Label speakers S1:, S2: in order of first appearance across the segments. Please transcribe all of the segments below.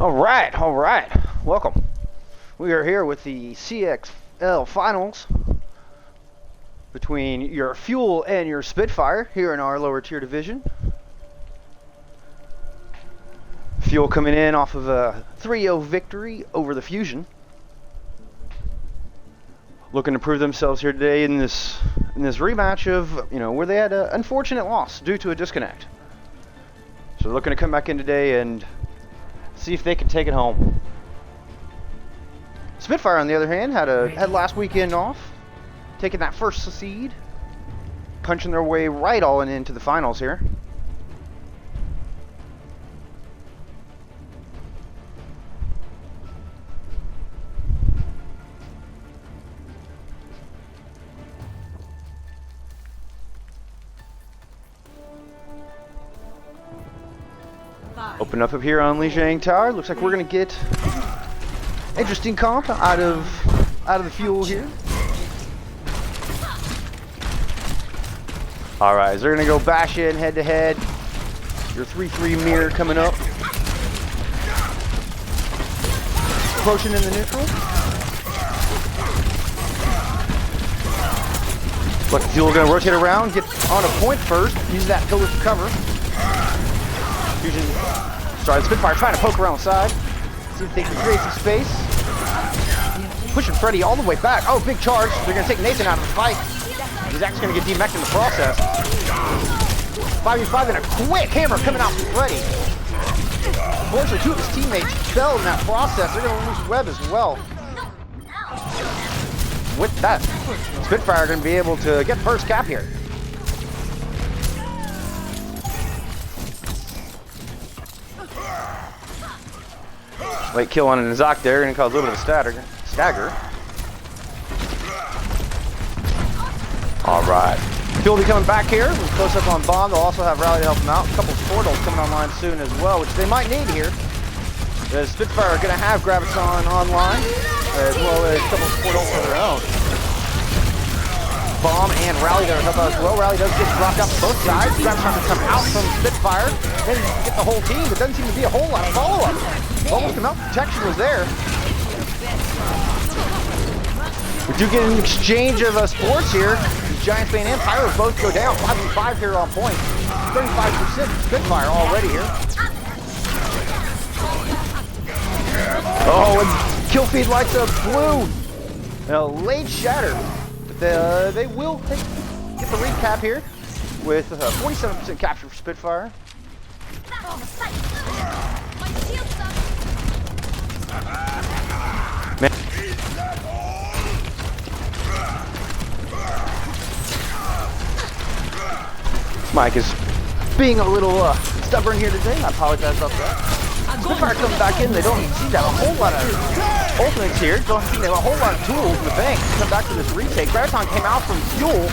S1: All right. Welcome. We are here with the CXL finals between your Fuel and your Spitfire here in our lower tier division. Fuel coming in off of a 3-0 victory over the Fusion. Looking to prove themselves here today in this rematch of, where they had an unfortunate loss due to a disconnect. So they're looking to come back in today and see if they can take it home. Spitfire, on the other hand, had last weekend off, taking that first seed, punching their way right all into the finals here. Open up here on Lijiang Tower. Looks like we're gonna get interesting comp out of the Fuel here. All right, so they're gonna go bash in head to head. Your 3-3 mirror coming up, approaching in the neutral. But the Fuel gonna rotate around, get on a point first, use that pillar for cover. Fusion, sorry, the Spitfire trying to poke around the side. See if they can create some space. Pushing Freddy all the way back. Oh, big charge. They're going to take Nathan out of the fight. He's actually going to get demeched in the process. 5v5 and a quick hammer coming out from Freddy. Unfortunately, two of his teammates fell in that process. They're going to lose Web as well. With that, Spitfire are going to be able to get first cap here. Late kill on an Azak there, going to cause a little bit of a stagger. Alright. Fuel will be coming back here. We're close up on Bomb. They'll also have Rally to help them out. A couple of portals coming online soon as well, which they might need here. The Spitfire are going to have Graviton online, as well as a couple of portals of their own. Bomb and Rally there to help out as well. Rally does get dropped out from both sides. Graviton to come out from Spitfire. Then get the whole team, but doesn't seem to be a whole lot of follow-up. Almost come out, protection was there. We do get an exchange of sports here. Giants Bane and Pyro both go down. 5v5 here on point. 35% Spitfire already here. Oh, and kill feed lights up blue. And a late shatter. But they will get the recap here with 47% capture for Spitfire. Man. Mike is being a little stubborn here today. I apologize about that. Spitfire coming back in. They don't seem to have a whole lot of ultimates here. Don't seem to have a whole lot of tools in the bank to come back to this retake. Graviton came out from Fuel.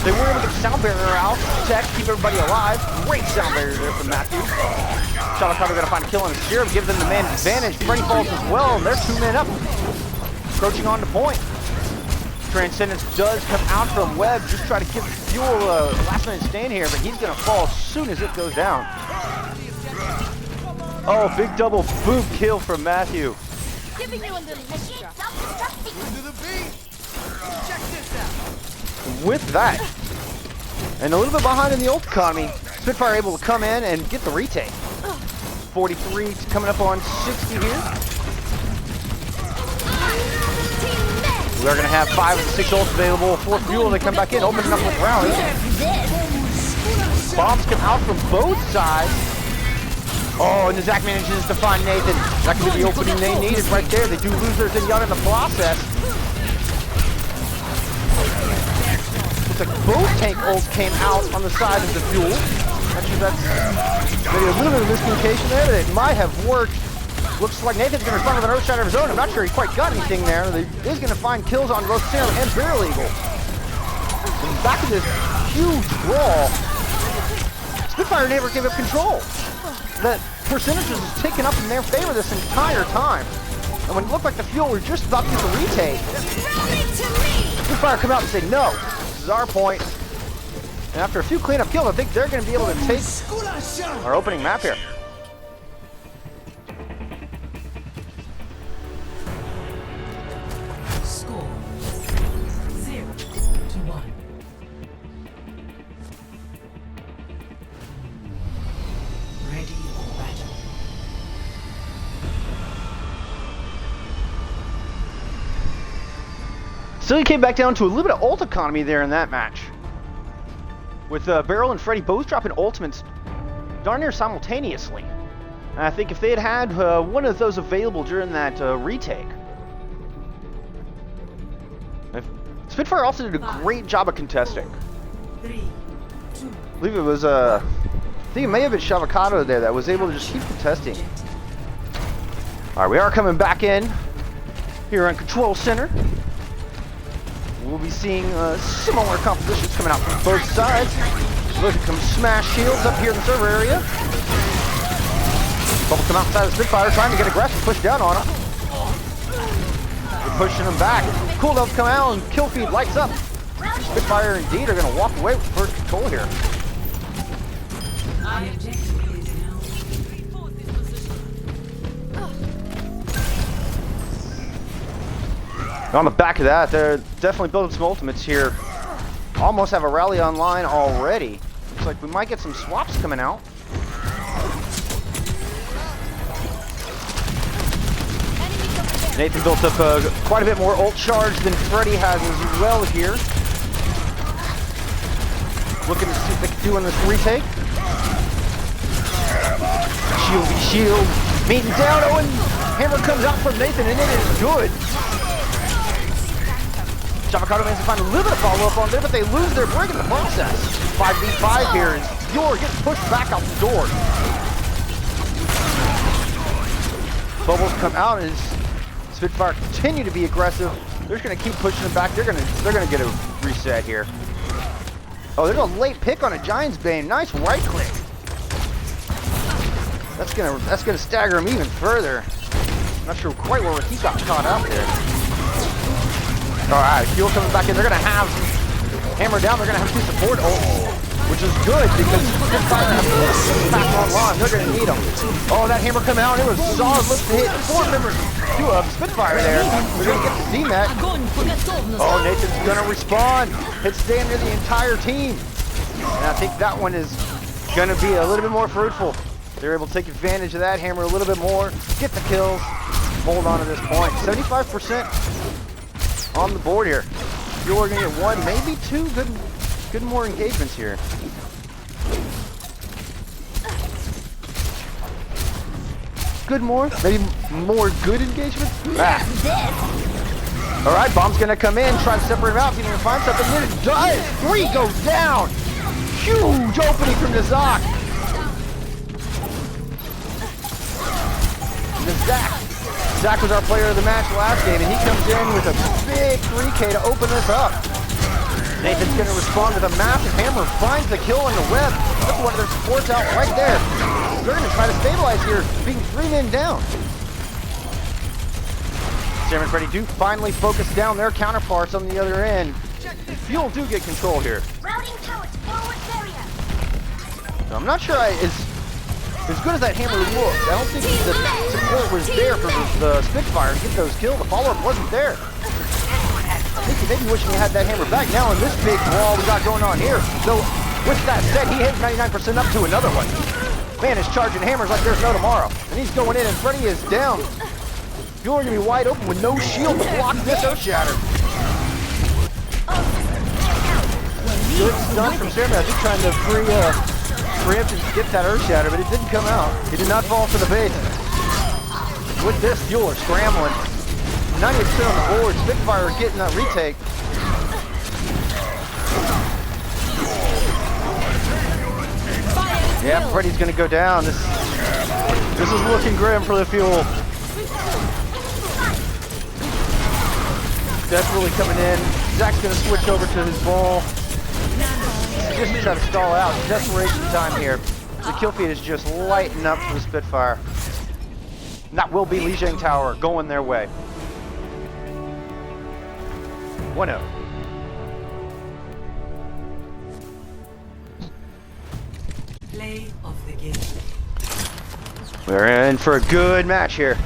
S1: They were able to get Sound Barrier out, protect, keep everybody alive. Great Sound Barrier there from Matthew. Shot probably going to find a kill on the Serum, give them the man advantage. Freddy falls as well, and they're 2 men up. Approaching on to point. Transcendence does come out from Webb, just try to give Fuel a last minute stand here, but he's going to fall as soon as it goes down. Oh, big double boom kill from Matthew.
S2: Giving you a little extra. Check this out.
S1: With that, and a little bit behind in the ult economy, Spitfire able to come in and get the retake. 43 coming up on 60 here. We are going to have 5 of the 6 ults available for Fuel. They come back in, opening up with Rally. Bombs come out from both sides. Oh, and the Zach manages to find Nathan. That could be the opening they needed right there. They do lose their Zinyan in the process. Looks like both tank ults came out on the side of the Fuel. Actually, that's maybe a little bit of miscommunication there, but it might have worked. Looks like Nathan's going to respond with an Earthshatter of his own. I'm not sure he quite got anything there. He is going to find kills on both Serum and Barrel Eagle. And back in this huge brawl, Spitfire never gave up control. That percentages is taken up in their favor this entire time. And when it looked like the Fuel were just about to get the retake, Spitfire come out and say, no, this is our point. And after a few cleanup kills, I think they're going to be able to take our opening map here. Still, he came back down to a little bit of ult economy there in that match. With Beryl and Freddy both dropping ultimates darn near simultaneously. And I think if they had one of those available during that retake, Spitfire also did a great job of contesting. I believe it was, I think it may have been Shavakato there that was able to just keep contesting. Alright, we are coming back in here on Control Center. We'll be seeing similar compositions coming out from both sides. Look at some smash shields up here in the server area. Bubble come outside of Spitfire trying to get aggressive, push down on him. We're pushing him back. Cooldowns come out and kill feed lights up. Spitfire indeed are going to walk away with first control here. On the back of that, they're definitely building some ultimates here. Almost have a rally online already. Looks like we might get some swaps coming out. Nathan built up quite a bit more ult charge than Freddy has as well here. Looking to see if they can do on this retake. Shieldy shield. Meeting down. Oh, and hammer comes out from Nathan, and it is good. Shavakato managed to find a little bit of follow-up on there, but they lose their break in the process. 5v5 here, and Yor gets pushed back out the door. Bubbles come out, and Spitfire continue to be aggressive. They're just going to keep pushing them back. They're going to get a reset here. Oh, there's a late pick on a Giant's Bane. Nice right click. That's gonna stagger him even further. Not sure quite where he got caught out there. Alright, Fuel coming back in. They're going to have Hammer down. They're going to have 2 support ult, which is good because Spitfire have back online. They're going to need them. Oh, that Hammer come out. It was solid lift to hit 4 members of Spitfire there. We're going to get to see that. Oh, Nathan's going to respond. Hits damn near the entire team. And I think that one is going to be a little bit more fruitful. They're able to take advantage of that Hammer a little bit more, get the kills, hold on to this point. 75% on the board here. You're going to get 1, maybe 2 good more engagements here. Good more? Maybe more good engagements? Ah. Alright, Bomb's going to come in, try to separate him out, see if he can find something. And it does! 3 goes down! Huge opening from Nizak. Zach was our player of the match last game, and he comes in with a big 3K to open this up. Nathan's going to respond with a massive hammer, finds the kill on the web. That's one of their supports out right there. They're going to try to stabilize here, being 3 men down. Sam and Freddy do finally focus down their counterparts on the other end. Fuel do get control here. So I'm not sure as good as that hammer looked, I don't think the support was there for the Spitfire to get those kills. The follow-up wasn't there. I think you maybe wishing you had that hammer back. Now in this big brawl we got going on here. So with that said, he hit 99% up to another one. Man is charging hammers like there's no tomorrow. And he's going in, and Freddy is down. You're going to be wide open with no shield to block this Earth Shatter. Good stun from Sam. I think trying to preempt and skip that Earth Shatter, but it didn't come out. He did not fall to the base. With this, Fueler scrambling. 90% on the board. Spitfire getting that retake. Yeah, Freddy's gonna go down. This is looking grim for the Fuel. Death really coming in. Zach's gonna switch over to his ball. Just try to stall out. Desperation time here. The kill feed is just lighting up for the Spitfire. And that will be Lijiang Tower going their way. 1-0. Play of the game. We're in for a good match here.